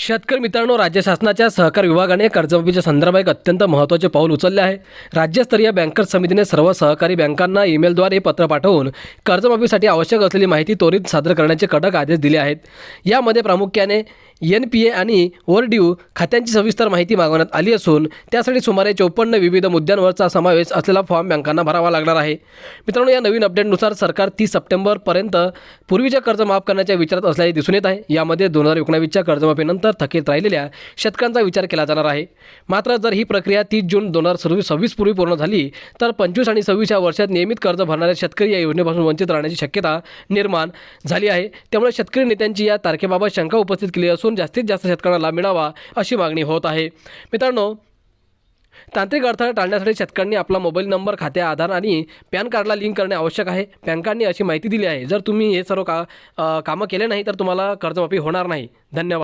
शेतकरी मित्रांनो, राज्य शासनाच्या सहकार विभागाने कर्जमाफीच्या संदर्भात एक अत्यंत महत्त्वाचे पाऊल उचलले आहे। राज्यस्तरीय बँकर्स समितीने सर्व सहकारी बँकांना ईमेलद्वारे पत्र पाठवून कर्जमाफीसाठी आवश्यक असलेली माहिती त्वरित सादर करण्याचे कडक आदेश दिले आहेत। यामध्ये प्रामुख्याने NPA आणि ओव्हरड्यू खात्यांची सविस्तर माहिती मागवण्यात आली असून त्यासाठी सुमारे 54 विविध मुद्द्यांवरचा समावेश असलेला फॉर्म बँकांना भरावा लागणार आहे। मित्रांनो, या नवीन अपडेटनुसार सरकार 30 सप्टेंबरपर्यंत पूर्वीचे कर्ज माफ करण्याच्या विचारात असल्याचे दिसून येत आहे। यामध्ये 2019च्या कर्जमाफीनंतर थकीत राहिलेल्या शेतकऱ्यांचा विचार केला जाणार आहे। मात्र जर ही प्रक्रिया 30 जून 2026 पूर्वी पूर्ण झाली तर 25 आणि 26 या वर्षात नियमित कर्ज भरणारे शेतकरी या योजनेपासून वंचित राहण्याची शक्यता निर्माण झाली आहे। त्यामुळे शेतकरी नेत्यांची या तारखेबाबत शंका उपस्थित केली असून जास्तीत जास्त शेतकऱ्यांना लाभ मिळावा अशी मागणी होत आहे। मित्रांनो, तांत्रिक अडथळे टाळण्यासाठी शेतकऱ्यांनी आपला मोबाईल नंबर, खाते, आधार आणि पॅन कार्डला लिंक करणे आवश्यक आहे। बँकांनी अशी माहिती दिली आहे, जर तुम्ही हे सर्व कामं केले नाही तर तुम्हाला कर्जमाफी होणार नाही। धन्यवाद।